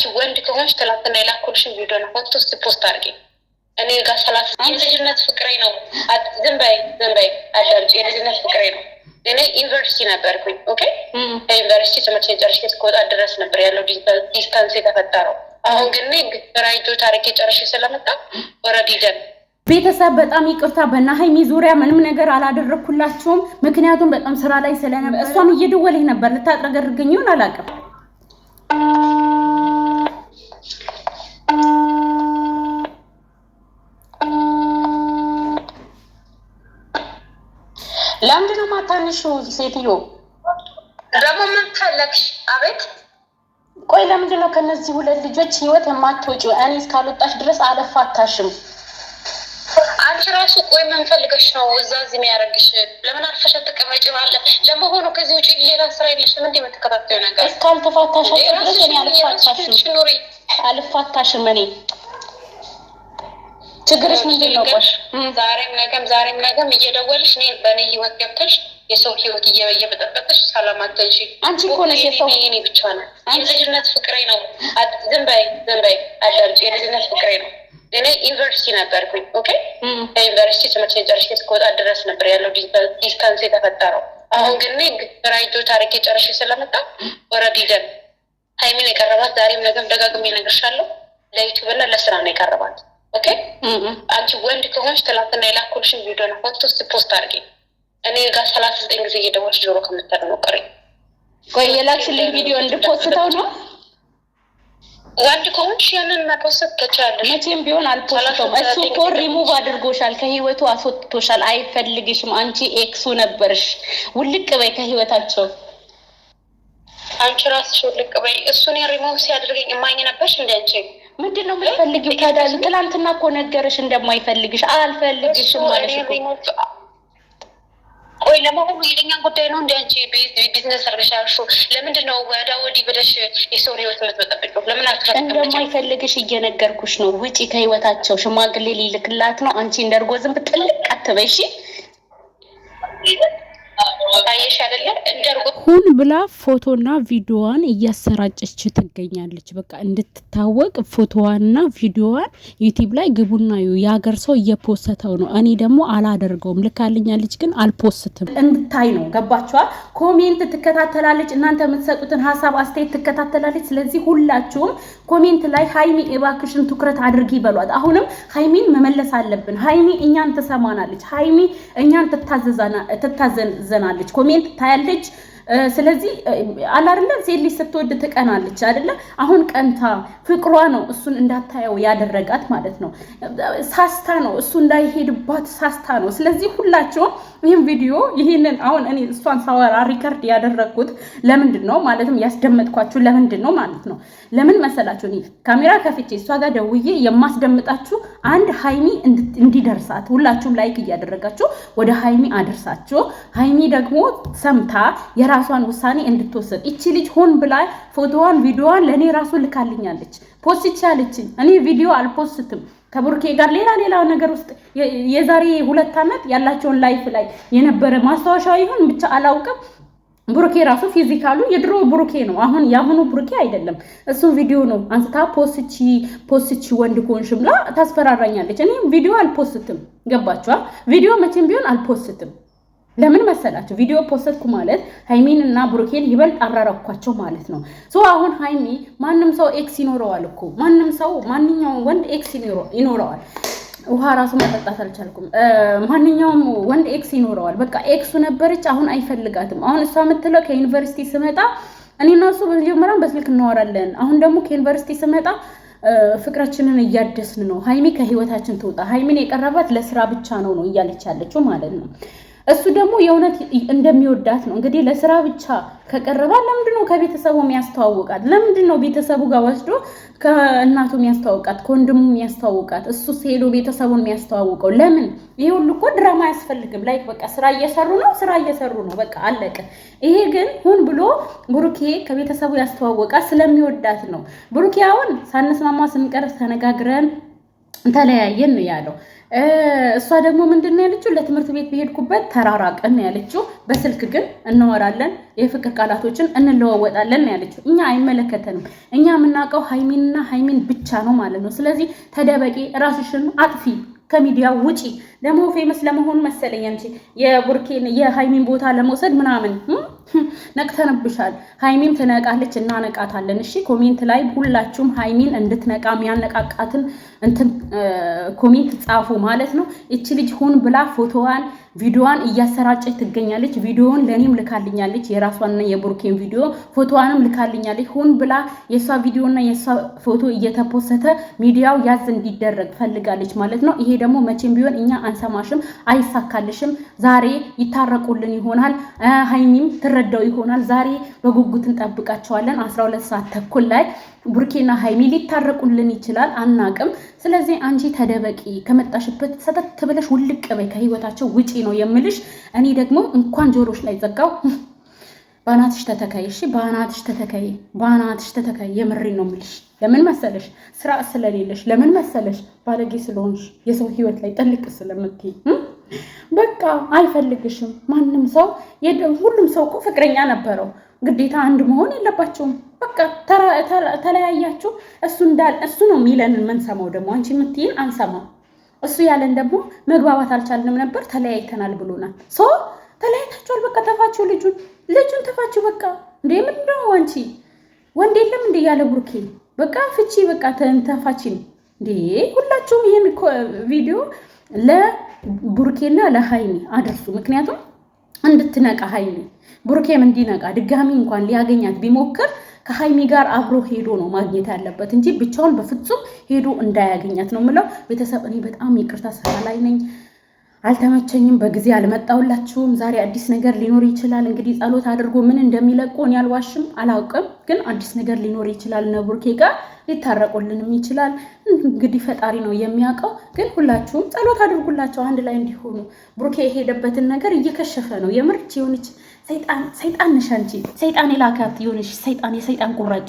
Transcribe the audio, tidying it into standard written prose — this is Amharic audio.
አንቺ ወንድ ከሆንሽ ትላንትና የላኩልሽን ቪዲዮ ነው ፎቶ ፖስት አድርጊ። እኔ ጋር ሰላት የልጅነት ፍቅሬ ነው። ዝም በይ አዳምጪ። የልጅነት ፍቅሬ ነው። እኔ ዩኒቨርሲቲ ነበርኩኝ። ኦኬ ዩኒቨርሲቲ ትምህርት ጨርሼ እስክወጣ ድረስ ነበር ያለው ዲስታንስ የተፈጠረው። አሁን ግን ራይጆ ታሪክ ጨርሼ ስለመጣ ኦልሬዲ ደን ቤተሰብ በጣም ይቅርታ። በናሀይሚ ዙሪያ ምንም ነገር አላደረኩላችሁም። ምክንያቱም በጣም ስራ ላይ ስለነበር እሷም እየደወለች ነበር። ልታጥረገርገኝ ይሆን አላውቅም። ለምንድን ነው ማታንሽው? ሴትዮ ደግሞ ምን ፈለግሽ? አቤት ቆይ ለምንድን ነው ከነዚህ ሁለት ልጆች ህይወት የማትወጪው? እኔ እስካልወጣሽ ድረስ አልፋታሽም። አንቺ ራሱ ቆይ ምን ፈልገሽ ነው እዛ እዚህ የሚያደርግሽ? ለምን አርፈሽ ተቀመጪ? ባለ ለመሆኑ ከዚህ ውጪ ሌላ ስራ የለሽም እንዴ? የምትከታተዩ ነገር እስካልተፋታሽ ድረስ እኔ አልፋታሽም። እኔ ችግርሽ ምንድን ነው? ቆይ ዛሬም ነገም እየደወልሽ እኔ በእኔ ህይወት ገብተሽ የሰው ህይወት እየበጠበጥሽ ሰላም አትንሺ። አንቺ እኮ ነሽ የሰው እኔ ብቻ ነው። የልጅነት ፍቅሬ ነው። ዝም በይ አዳምጪ። የልጅነት ፍቅሬ ነው። እኔ ዩኒቨርሲቲ ነበርኩኝ። ኦኬ ዩኒቨርሲቲ ትምህርት ጨርሼ እስክወጣ ድረስ ነበር ያለው ዲስታንስ የተፈጠረው። አሁን ግን ራይጆ ታሪክ ጨርሼ ስለመጣ ኦልሬዲ ደን ሀይሚን የቀረባት ዛሬም ነገም ደጋግሜ እነግርሻለሁ ለዩቲዩብ እና ለስራ ነው የቀረባት። ኦኬ አንቺ ወንድ ከሆንሽ ትላንትና የላኩልሽን ቪዲዮ ነው ፎቶ ፖስት አድርጊ። እኔ ጋር 39 ጊዜ እየደወልሽ ጆሮ ከምታደነቆሪ ቆይ የላክሽልኝ ቪዲዮ እንድፖስተው ነው። ወንድ ከሆንሽ ያንን መፖስት ትችያለሽ። መቼም ቢሆን አልፖስተውም። እሱ እኮ ሪሙቭ አድርጎሻል፣ ከህይወቱ አስወጥቶሻል። አይፈልግሽም። አንቺ ኤክሱ ነበርሽ። ውልቅ በይ ከህይወታቸው። አንቺ ራስሽ ውልቅ በይ። እሱን ሪሙቭ ሲያደርገኝ እማኝ ነበርሽ እንደ አንቺ ምንድን ነው የምትፈልጊው ታዲያ? ትናንትና እኮ ነገርሽ እንደማይፈልግሽ። አልፈልግሽም ማለት እኮ ቆይ ለመሆኑ የእኛን ጉዳይ ነው እንደ አንቺ ቢዝነስ አርገሻልሹ? ለምንድን ነው ወዳ ወዲህ ብለሽ የሰው ህይወት የምትበጠብቂው? ለምን አትከታተልሽ? እንደማይፈልግሽ እየነገርኩሽ ነው። ውጪ ከህይወታቸው። ሽማግሌ ሊልክላት ነው። አንቺ እንደርጎ ዝም ብጥልቅ አትበይ እሺ። ሁን ብላ ፎቶና ቪዲዮዋን እያሰራጨች ትገኛለች። በቃ እንድትታወቅ ፎቶዋንና ቪዲዮዋን ዩቲዩብ ላይ ግቡና የሀገር ሰው እየፖስተው ነው። እኔ ደግሞ አላደርገውም። ልካልኛለች ግን አልፖስትም። እንድታይ ነው። ገባችኋል? ኮሜንት ትከታተላለች። እናንተ የምትሰጡትን ሀሳብ አስተያየት ትከታተላለች። ስለዚህ ሁላችሁም ኮሜንት ላይ ሀይሚ እባክሽን ትኩረት አድርጊ በሏት። አሁንም ሀይሚን መመለስ አለብን። ሀይሚ እኛን ትሰማናለች። ሀይሚ እኛን ትታዘናለች። ኮሜንት ታያለች። ስለዚህ አላርለ ሴት ልጅ ስትወድ ትቀናለች አይደለ? አሁን ቀንታ ፍቅሯ ነው እሱን እንዳታየው ያደረጋት ማለት ነው። ሳስታ ነው እሱ እንዳይሄድባት ሳስታ ነው። ስለዚህ ሁላችሁም ይህን ቪዲዮ ይህንን አሁን እኔ እሷን ሳወራ ሪከርድ ያደረግኩት ለምንድን ነው ማለትም ያስደመጥኳችሁ ለምንድን ነው ማለት ነው። ለምን መሰላችሁ? እኔ ካሜራ ከፍቼ እሷ ጋር ደውዬ የማስደምጣችሁ አንድ ሀይሚ እንዲደርሳት ሁላችሁም ላይክ እያደረጋችሁ ወደ ሀይሚ አድርሳችሁ ሀይሚ ደግሞ ሰምታ የራሷን ውሳኔ እንድትወስድ። እቺ ልጅ ሆን ብላ ፎቶዋን ቪዲዮዋን ለእኔ ራሱ ልካልኛለች። ፖስት ይቻለችኝ። እኔ ቪዲዮ አልፖስትም። ከብሩኬ ጋር ሌላ ነገር ውስጥ የዛሬ 2 ዓመት ያላቸውን ላይፍ ላይ የነበረ ማስታወሻ ይሁን ብቻ አላውቅም። ብሩኬ ራሱ ፊዚካሉ የድሮ ብሩኬ ነው። አሁን ያሁኑ ብሩኬ አይደለም። እሱ ቪዲዮ ነው አንስታ ፖስቺ ወንድ ኮንሽ ብላ ታስፈራራኛለች። እኔ ቪዲዮ አልፖስትም። ገባችኋ? ቪዲዮ መቼም ቢሆን አልፖስትም። ለምን መሰላችሁ? ቪዲዮ ፖስትኩ ማለት ሃይሚን እና ብሩኬን ይበልጥ አራራኳቸው ማለት ነው። አሁን ሃይሚ ማንም ሰው ኤክስ ይኖረዋል እኮ ማንኛውም ወንድ ኤክስ ይኖረዋል። ውሃ ራሱ መጠጣት አልቻልኩም። ማንኛውም ወንድ ኤክስ ይኖረዋል። በቃ ኤክሱ ነበረች፣ አሁን አይፈልጋትም። አሁን እሷ የምትለው ከዩኒቨርሲቲ ስመጣ እኔና እሱ በመጀመሪያም በስልክ እናወራለን። አሁን ደግሞ ከዩኒቨርሲቲ ስመጣ ፍቅራችንን እያደስን ነው። ሃይሚ ከህይወታችን ትውጣ። ሃይሚን የቀረባት ለስራ ብቻ ነው እያለች ያለችው ማለት ነው። እሱ ደግሞ የእውነት እንደሚወዳት ነው። እንግዲህ ለስራ ብቻ ከቀረባ ለምንድን ነው ከቤተሰቡ የሚያስተዋውቃት? ለምንድን ነው ቤተሰቡ ጋር ወስዶ ከእናቱ የሚያስተዋውቃት፣ ከወንድሙ የሚያስተዋውቃት? እሱ ሄዶ ቤተሰቡን የሚያስተዋውቀው ለምን? ይሄ ሁሉ እኮ ድራማ አያስፈልግም። ላይክ በቃ ስራ እየሰሩ ነው፣ በቃ አለቀ። ይሄ ግን ሁን ብሎ ብሩኬ ከቤተሰቡ ያስተዋወቃት ስለሚወዳት ነው። ብሩኬ አሁን ሳንስማማ ስንቀር ተነጋግረን ተለያየን ነው ያለው። እሷ ደግሞ ምንድነው ያለችው? ለትምህርት ቤት በሄድኩበት ተራራቀን ነው ያለችው። በስልክ ግን እናወራለን፣ የፍቅር ቃላቶችን እንለዋወጣለን ነው ያለችው። እኛ አይመለከተንም። እኛ የምናውቀው ሀይሚንና ሀይሚን ብቻ ነው ማለት ነው። ስለዚህ ተደበቂ፣ ራስሽን አጥፊ፣ ከሚዲያ ውጪ። ደግሞ ፌመስ ለመሆን መሰለኝ አንቺ የቡርኬን የሀይሚን ቦታ ለመውሰድ ምናምን ነቅተንብሻል። ሀይሚን ትነቃለች፣ እናነቃታለን። እሺ ኮሜንት ላይ ሁላችሁም ሀይሚን እንድትነቃ የሚያነቃቃትን እንትን ኮሜንት ጻፉ ማለት ነው። እቺ ልጅ ሁን ብላ ፎቶዋን ቪዲዮዋን እያሰራጨች ትገኛለች። ቪዲዮውን ለኔም ልካልኛለች፣ የራሷንና የቡርኬን ቪዲዮ ፎቶዋንም ልካልኛለች። ሁን ብላ የሷ ቪዲዮና የሷ ፎቶ እየተፖሰተ ሚዲያው ያዝ እንዲደረግ ፈልጋለች ማለት ነው። ይሄ ደግሞ መቼም ቢሆን እኛ አንሰማሽም፣ አይሳካልሽም። ዛሬ ይታረቁልን ይሆናል፣ ሀይሚም ትረዳው ይሆናል። ዛሬ በጉጉት እንጠብቃቸዋለን። 12 ሰዓት ተኩል ላይ ቡርኬና ሀይሚ ሊታረቁልን ይችላል፣ አናቅም። ስለዚህ አንቺ ተደበቂ፣ ከመጣሽበት ሰተት ብለሽ ውልቅ በይ፣ ከህይወታቸው ውጪ ነው የምልሽ። እኔ ደግሞ እንኳን ጆሮሽ ላይ ዘጋው። ባናትሽ ተተካይ፣ እሺ ባናትሽ ተተካይ፣ ባናትሽ ተተካይ። የምሬን ነው የምልሽ። ለምን መሰለሽ? ስራ ስለሌለሽ። ለምን መሰለሽ? ባለጌ ስለሆንሽ፣ የሰው ህይወት ላይ ጥልቅ ስለምትይ በቃ አይፈልግሽም ማንም ሰው። ሁሉም ሰው እኮ ፍቅረኛ ነበረው፣ ግዴታ አንድ መሆን የለባቸውም። በቃ ተለያያችሁ። እሱ ነው የሚለንን መንሰማው። ደግሞ አንቺ የምትይን አንሰማው። እሱ ያለን ደግሞ መግባባት አልቻልንም ነበር ተለያይተናል ብሎናል። ተለያይታችኋል፣ በቃ ተፋችሁ፣ ልጁን ተፋችሁ። በቃ እንዴ ምንድነው አንቺ ወንድ የለም እንዴ ያለ ቡርኬ? በቃ ፍቺ፣ በቃ ተፋችን እንዴ። ሁላችሁም ይሄን ቪዲዮ ለቡርኬና ለሃይሚ አድርሱ። ምክንያቱም እንድትነቃ ሀይሚ፣ ቡርኬም እንዲነቃ ድጋሚ እንኳን ሊያገኛት ቢሞክር ከሀይሚ ጋር አብሮ ሄዶ ነው ማግኘት ያለበት እንጂ ብቻውን በፍጹም ሄዶ እንዳያገኛት ነው የምለው። ቤተሰብ እኔ በጣም ይቅርታ ስራ ላይ ነኝ፣ አልተመቸኝም፣ በጊዜ አልመጣሁላችሁም። ዛሬ አዲስ ነገር ሊኖር ይችላል። እንግዲህ ጸሎት አድርጎ ምን እንደሚለቁ እኔ አልዋሽም፣ አላውቅም። ግን አዲስ ነገር ሊኖር ይችላል። እነ ቡርኬ ጋር ሊታረቁልንም ይችላል። እንግዲህ ፈጣሪ ነው የሚያውቀው። ግን ሁላችሁም ጸሎት አድርጉላቸው አንድ ላይ እንዲሆኑ። ቡርኬ የሄደበትን ነገር እየከሸፈ ነው። የምርች የሆነች ሰይጣን ነሽ አንቺ፣ ሰይጣን የላካት የሆነች ሰይጣን፣ የሰይጣን ቁራጭ